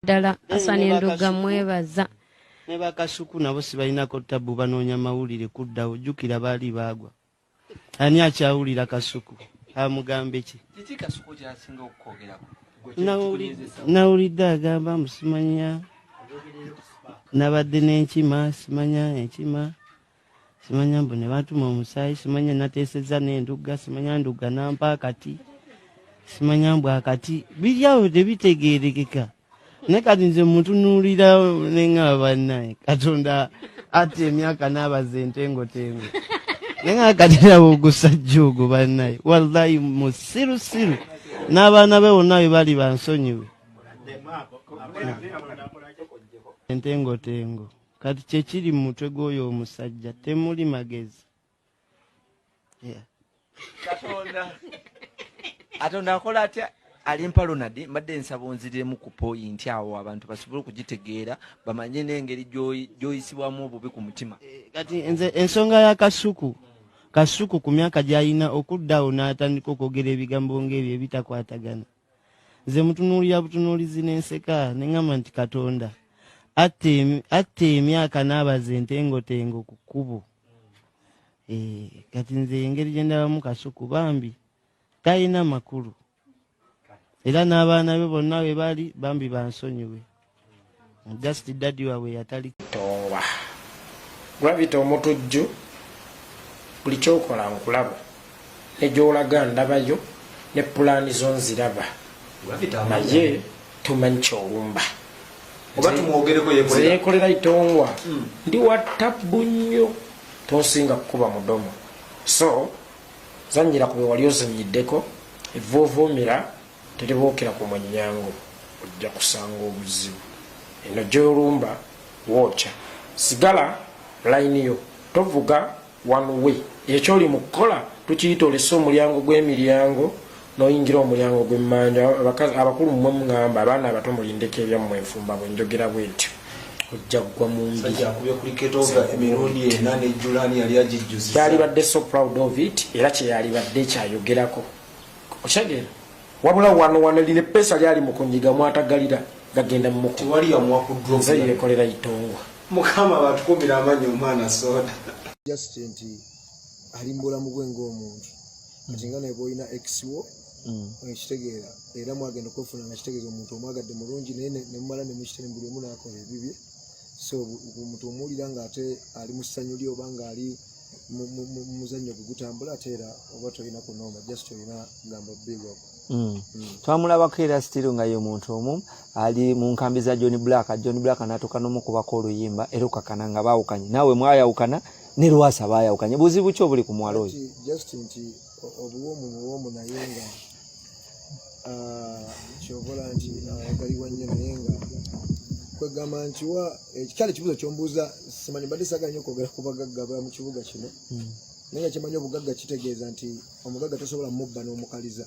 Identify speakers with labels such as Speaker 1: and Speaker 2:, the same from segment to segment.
Speaker 1: Dala asani nduga mwebaza.
Speaker 2: Ne bakasuku nabo sibalinako tabu banoonya mawulire kuddawo jjukira baali baagwa. Ani akyawulira Kasuku? Amugambe ki?
Speaker 3: Kiki Kasuku kyasinga okwogerako?
Speaker 2: Nawulidde agamba musimanya. Nabadde n'enkima simanya enkima. Simanya mbu ne batuma omusaayi simanya nateesezza n'enduga simanya nduga nampa akati. Simanya mbu akati biryawo tebitegeerekeka. Ne kati nze mutunuulira nenga bannaye Katonda ate emyaka n'abaza entengotengo nenga katera ogusajja ogwo bannaye wallahi musirusiru n'abaana be bonna bwe bali bansonyiwe entengotengo kati kyekiri mu mutwe gw'oyo omusajja temuli magezi.
Speaker 3: Katonda akola atya alimpa Ronald mbadde nsaba onziremu ku point awo abantu basobole okugitegeera bamanye n'engeri gy'oyisibwamu obubi ku mutima.
Speaker 2: Kati nze ensonga ya Kasuku ku myaka gy'alina okuddawo n'atandika okwogera ebigambo ng'ebyo ebitakwatagana. Nze mutunuulira butunuulizi n'enseka ne ŋŋamba nti Katonda atte emyaka n'abaza entengotengo ku kkubo. Kati nze engeri gye ndabamu Kasuku bambi talina makulu. Era n'abaana be bonna we bali bambi bansonyiwe. Just daddy wawe yatali
Speaker 4: towa. Gravity omutujju buli kyokola nkulaba. Ne gy'olaga ndabayo ne pulaani zo nziraba. Naye tumanyi kyolumba.
Speaker 3: Oba tumwogereko
Speaker 4: yeekolera itongwa. Ndi wattabu nnyo tonsinga kukuba mudomo. So zannyira ku bwe wali ozannyiddeko evvoovomera teribokera ku mwanyango ojja kusanga obuzibu. Eno gy'olumba woocha sigala line yo tovuga one way. Ekyoli mu kukola tukiyita olesa omulyango gw'emiryango n'oyingira omulyango gw'emmanja. Abakulu mmwe mugamba abaana abato mulindeko ebyammwe enfumba bwe njogera bwetyo ojja kugwa mu mbi. Kyalibadde so proud of it era kyeyalibadde kyayogerako okitegeera. Wabula wano lile pesa lyali mu kunyiga mwatagalira gagenda mu muko
Speaker 3: wali yamwakuddwa
Speaker 4: nze yekolera itongwa
Speaker 3: mukama batukumira amanyi omwana soda
Speaker 5: just nti alimbula mu bwengo omuntu ati nga naye boyina exwo ekitegeera era mwagenda okufuna nga kitegeeza omuntu omwagadde mulungi naye ne mumala ne mukitene buli omu n'akola ebibye. So omuntu omuwulira ng'ate ali mu ssanyu lye oba ng'ali muzannyo gugutambula ate era oba tolina kunooma just olina gamba bbigwako.
Speaker 3: Twamulabako era sitiro nga ye omuntu omu ali mu nkambi za John Black n'atuuka n'omukubako oluyimba era okakana nga baawukanye naawe mwayawukana ne Lwasa baayawukanye. Buzibu ki obuli ku mwalo oyo?
Speaker 5: Just nti obuwoomu naye nga kyobola nti ayagaliwa nnyo naye nga kwegamba nti kale ekibuuzo kyombuuza simanyi mbadde saagala nnyo okwogera ku bagagga ba mu kibuga kino naye kimanyi obugagga kitegeeza nti omugagga tosobola mubba n'omukaliza.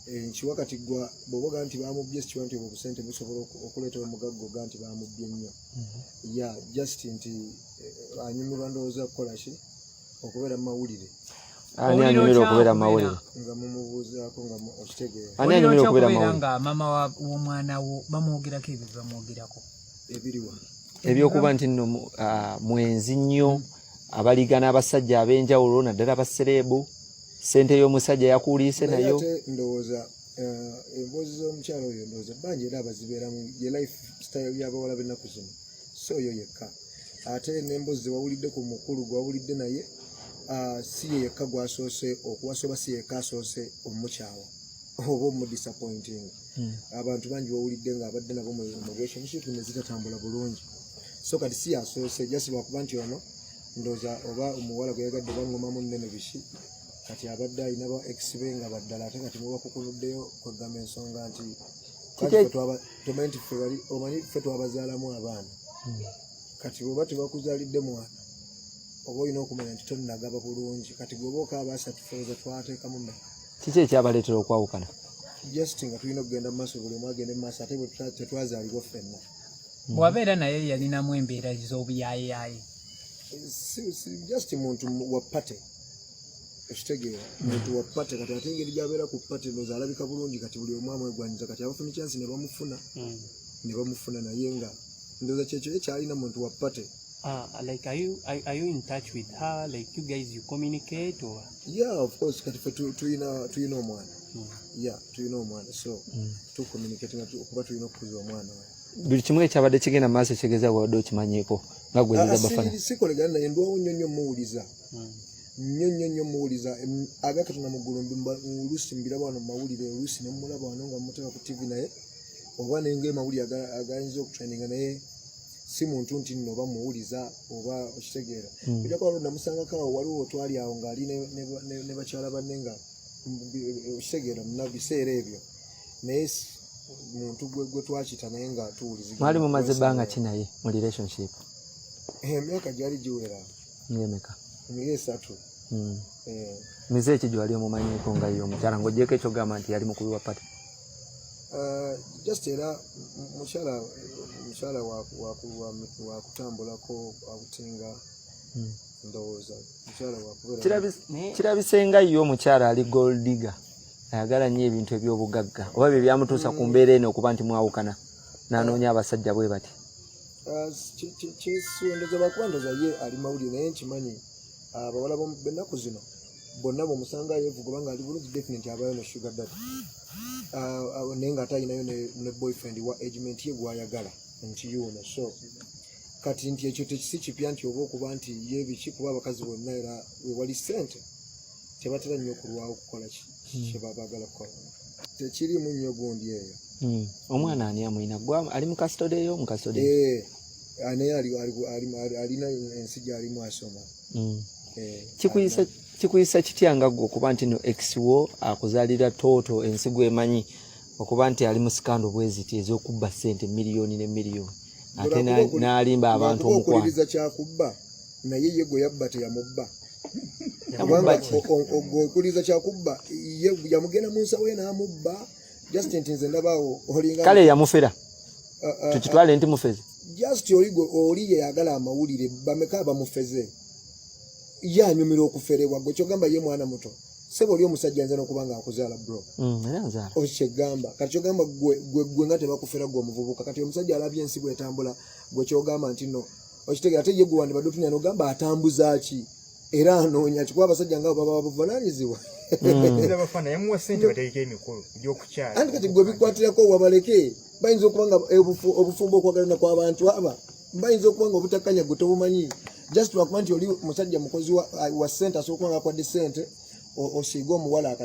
Speaker 5: Nkiwa kati gwa bwoboga nti bamubbye sikiwa nti obwo busente busobola okuleeta omugagga oga nti bamubbye nnyo. Just nti anyumirwa ndowooza kukola ki okubeera mu mawulire.
Speaker 3: Ani anyumirwa okubeera mu mawulire?
Speaker 5: Nga mumubuuzaako nga okitegeera.
Speaker 3: Ani anyumirwa okubeera mu mawulire?
Speaker 6: Nga maama w'omwana wo bamwogerako ebyo bamwogerako.
Speaker 5: Ebiriwa.
Speaker 3: Ebyokuba nti nno mwenzi nnyo abaligana abasajja ab'enjawulo naddala abasereebu. Sente y'omusajja yakuliise nayo.
Speaker 5: Ate ndowooza emboozi z'omukyalo oyo ndowooza bangi era abazibeeramu ye life style y'abawala b'ennaku zino so oyo yekka. Ate n'emboozi ze wawulidde ku mukulu gwawulidde naye si ye yekka gwasoose okuwasa oba si yekka asoose omukyawa oba omudisappointing. Abantu bangi bawulidde ng'abadde nabo mu relationship ne zitatambula bulungi. So kati si yasoose just lwakuba nti ono ndowooza oba omuwala gwe yagadde bangomamu nnene biki kati abadde alina ba ex be nga baddala ate kati muba kukunuddeyo kwegamba ensonga nti omanyi ffe twabazaalamu abaana kati bw'oba tebakuzaalidde mwana oba olina okumanya nti tonnagaba bulungi kati bw'oba okaaba asatu feeza twateekamu mmeka.
Speaker 3: Kiki ekyabaleetera okwawukana?
Speaker 5: Just nga tulina okugenda mu maaso buli omu agende mu maaso ate bwe tetwazaalibwa ffenna.
Speaker 6: Bw'abeera naye yalinamu embeera z'obuyaayeyaye.
Speaker 5: Just muntu wa pate ekitegeera muntu wa pate kati ate engeri gy'abeera ku pate ndowooza alabika bulungi kati buli omu amwegwanyiza kati abafunye chance ne bamufuna ne bamufuna naye nga ndowooza kyekyo ekyalina muntu wa pate.
Speaker 7: Like are you in touch with her, like you guys you communicate or?
Speaker 5: Yeah, of course kati fe tuyina omwana. Yeah, tuyina omwana so tu communicate kuba tuyina okukuza omwana.
Speaker 3: Buli kimu ekyabadde kigenda maaso kigeza wadde okimanyiiko nga gwezeza Bafana.
Speaker 5: Sikolegana naye ndwawo nnyo muwuliza. Nnyo muwuliza agakatonda mu ggulu oluusi mbiraba wano mu mawulire oluusi ne mmulaba wano nga mmuteeka ku TV naye oba nenge mawulire agayinza okutraininga naye si muntu nti nno oba muwuliza oba okitegeera. Bijja kuba namusangako awo waliwo twali awo ng'ali ne bakyala banne nga okitegeera mu biseera ebyo naye muntu gwe twakita naye nga tuwuliziganya.
Speaker 3: Mwali mumaze ebbanga ki naye mu relationship?
Speaker 5: Emyaka gyali giwera.
Speaker 3: Emeka?
Speaker 5: Emyaka 3.
Speaker 3: Mize eki gyali omumanyiiko nga ye omukyala ng'ogyeko ekyogamba nti yali mukubi wa pate?
Speaker 5: Just era mukyala wa kutambulako abutinga ndowooza mukyala wakubeera.
Speaker 3: Kirabisenga ye omukyala ali gold digger ayagala nnyo ebintu eby'obugagga oba bye byamutuusa ku mbeera eno okuba nti mwawukana n'anoonya abasajja bwe bati?
Speaker 5: Kyesondoza bakubandoza ye ali mawulire naye nkimanyi abawala b'ennaku zino bonna bw'omusanga yeevu kubanga ali bulungi definitely abayo ne sugar daddy naye nga ate alinayo ne boyfriend wa agement ye gw'ayagala nkiyuuna so kati nti ekyo tekisi kipya nti oba okuba nti ye biki kuba abakazi bonna era wewali ssente tebatera nnyo okulwawo okukola kye baagala kukola tekirimu nnyo gundi eyo.
Speaker 3: Omwana ani amwina gwa ali mu custody eyo mu custody?
Speaker 5: Naye alina ensi gy'alimu asoma.
Speaker 3: Kikuyisa kitya nga ggwe okuba nti no ex wo akuzaalira toto ensi gwemanyi okuba nti ali mu sikando bweziti ez'okubba ssente miliyoni ne miliyoni ate n'alimba abantu omukwano?
Speaker 5: Okuliriza kyakubba naye ye gwe yabba teyamubba. Okuliriza kyakubba ye yamugenda mu nsawo ye n'amubba. Just nze ndabaawo olinga
Speaker 3: kale yamufera tukitwale nti mufeze.
Speaker 5: Just oli ye yagala amawulire bameka bamufeze ye anyumira okuferebwa gwe kyogamba ye mwana muto sebo oli omusajja nze n'okubanga akuzaala bro. Okyegamba kati kyogamba gwe nga tebakufera gwe omuvubuka kati omusajja alabye ensi bw'etambula gwe kyogamba nti no okitegeera ate ye gwe wandi badde otunya n'ogamba atambuza ki era anoonya kikuba abasajja nga baba bavunaanyizibwa.
Speaker 8: Bafana yamuwa ssente bateeka emikolo gy'okukyala.
Speaker 5: Anti kati gwe bikwatirako wabaleke bayinza okuba nga obufumbo okwagalana kw'abantu aba bayinza okuba nga obutakkanya gwe tobumanyi just lwakuba nti oli musajja mukozi wa ssente asobola okuba nga akwadde ssente osiiga omuwala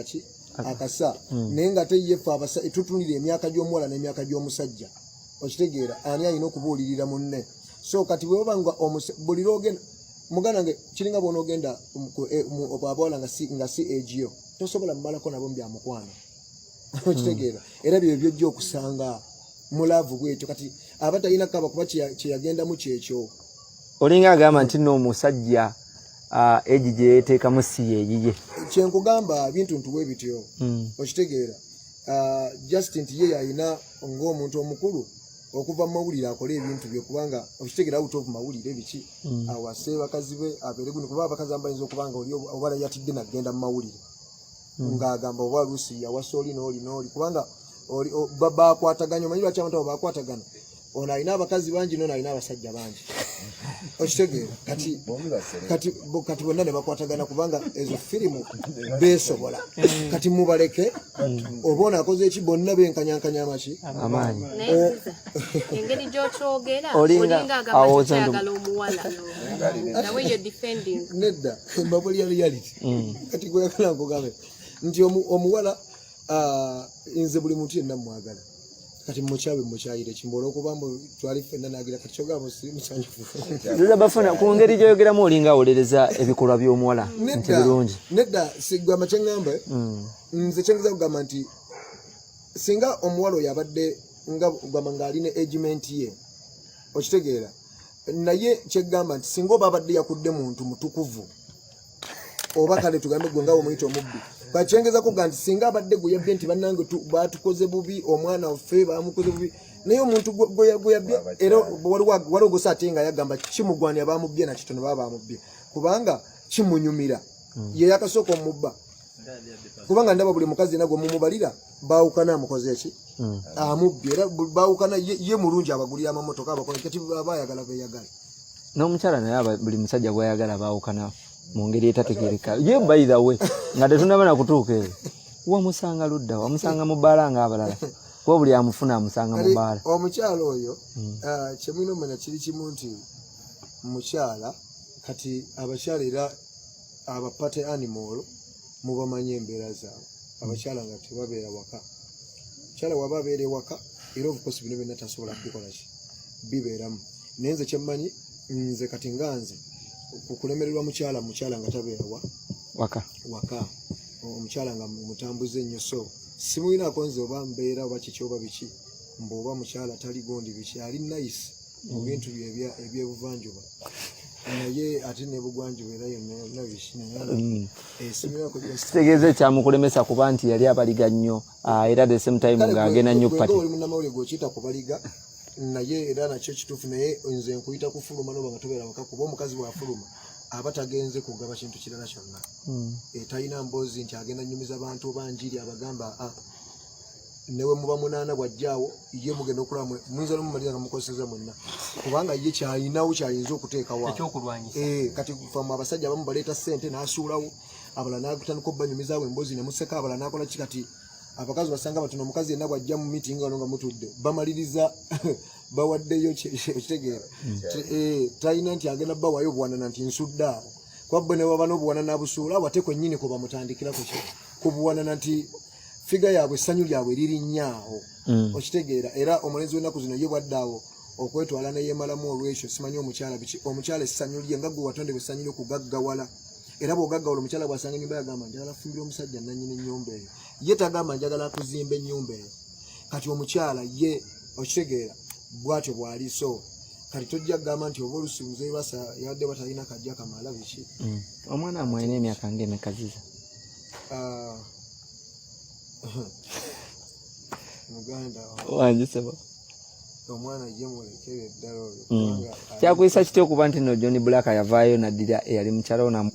Speaker 5: akasa naye nga ate yeffe tutunira emyaka gy'omuwala n'emyaka gy'omusajja okitegeera ani alina okubuulirira munne so kati bweoba nga buli lwogenda muganda nge kiringa bw'onoogenda abawala nga si egyo tosobola mumalako nabo mbyamukwano okitegeera era byo byojja okusanga mulaavu bwekyo kati aba talina kaba kuba kyeyagendamu kyekyo.
Speaker 3: Olinga agamba nti nno omusajja egi gye yeeteekamu si yeeyiye.
Speaker 5: Kyenkugamba bintu ntuwe bityo okitegeera just nti ye yalina ng'omuntu omukulu okuva mu mawulire akole ebintu bye kubanga okitegeera out of mawulire biki awase bakazi be abeere guno kuba abakazi abayinza okubanga oli obala yatidde nagenda mu mawulire ng'agamba oba luusi yawasa oli n'oli kubanga bakwataganya omanyi lwaki abantu abo bakwatagana ono alina abakazi bangi n'ono alina abasajja bangi okitegeera kati bonna ne bakwatagana kubanga ezo firimu beesobola kati mubaleke oba ono akoze eki bonna benkanyankanya amaki
Speaker 3: amaanyi
Speaker 1: engeri gy'okyogera olinga agabaakyagala omuwala nawe yo defending
Speaker 5: nedda mbabulya reality kati gweyagala nkugambe nti omuwala nze buli muntu yenna mwagala kati mukyabe mukyayire kimbola okuba mbu twali ffenna nagira kati kyogamba siri musanyufu.
Speaker 3: Bafana ku ngeri gy'oyogeramu olinga awolereza ebikolwa by'omuwala nti birungi.
Speaker 5: Nedda sigamba kyeŋŋamba nze kyengeza kugamba nti singa omuwala oyo abadde nga gamba ng'alina agement ye okitegeera naye kyeggamba nti singa oba abadde yakudde muntu mutukuvu oba kale tugambe gwe nga omuyita omubbi bakyengeza kuga nti singa abadde gwe yabbye nti bannange batukoze bubi omwana waffe bamukoze bubi naye omuntu gwe yabbye era waliwo gusa ate nga yagamba kimugwanira bamubbye nakitono baba bamubbye kubanga kimunyumira ye yakasooka omubba kubanga ndaba buli mukazi nagwo mumubalira baawukana amukoze eki amubbi era baawukana ye mulungi abagulira amamotoka abakolekati abayagala beyagala
Speaker 3: n'omukyala naye buli musajja gwayagala baawukana mu ngeri etategeereka ye by the way nga tetunaba na kutuuka eyo wamusanga ludda wamusanga mu bbaala ng'abalala kuba buli amufuna amusanga mu bbaala
Speaker 5: omukyala oyo kyemulina omanya kiri kimu nti mukyala kati abakyala era abapate animal mubamanyi embeera zaabwe abakyala nga tebabeera waka mukyala waba abeera ewaka era of course bino byonna tasobola kubikola ki bibeeramu naye nze kyemmanyi nze kati nga nze kulemererwa mukyala nga tabeera waka omukyala nga mutambuze ennyo so simuyinako nze oba mbeera oba kiki oba biki mbwoba mukyala tali gondi biki ali nice mu bintu ebyebuvanjuba naye ate nebugwanjuba era yonna
Speaker 3: kitegeeza ekyamukulemesa kuba nti yali abaliga nnyo era the same time ng'agenda nnyo pati
Speaker 5: oli munnamawulire gw'okiyita kubaliga naye era nakyo kituufu naye nze nkuyita kufuluma noba nga tobeera waka kuba omukazi bw'afuluma aba tagenze kugaba kintu kirala kyonna talina mboozi nti agenda nnyumiza bantu banjiri abagamba newe muba munaana bwajjaawo ye mugenda okulaba muyinza nomumalira nga mukozeseza mwenna kubanga ye kyayinawo kyayinza okuteekawo kati famu abasajja abamu baleeta ssente n'asuulawo abalala n'agutandika obbanyumizaawo emboozi nemuseka abalala n'akola ki kati abakazi basanga batono omukazi yenna bwajja mu meeting wano nga mutudde bamaliriza bawaddeyo ekitegeera talina nti agenda bawayo obuwanana nti nsudde awo kwabwe ne baba n'obuwanana busuula abo ate kwennyini kwe bamutandikira ku buwanana nti figa yaabwe essanyu lyabwe lirinnyawo okitegeera era omulenzi w'ennaku zino ye bwadde awo okwetwala neyeemalamu olwekyo simanyi omukyala essanyu lye nga gwe watondebwa essanyu lyokugaggawala era bw'ogaggawala omukyala bw'asanga ennyumba yagamba njagala afumbira omusajja nannyini ennyumba eyo ye tagamba njagala akuzimba ennyumba eyo kati omukyala ye okitegeera bw'atyo bw'ali so kati tojja kugamba nti oba olusi muzeeyi Lwasa yabadde batalina kajja kamala biki
Speaker 3: omwana amwalina emyaka ng'emekaziza
Speaker 5: muganda
Speaker 3: wange sebo
Speaker 5: omwana ye mulekere ddala oyo
Speaker 3: kyakuyisa kitya okuba nti no John Black yavaayo naddira eyali mukyala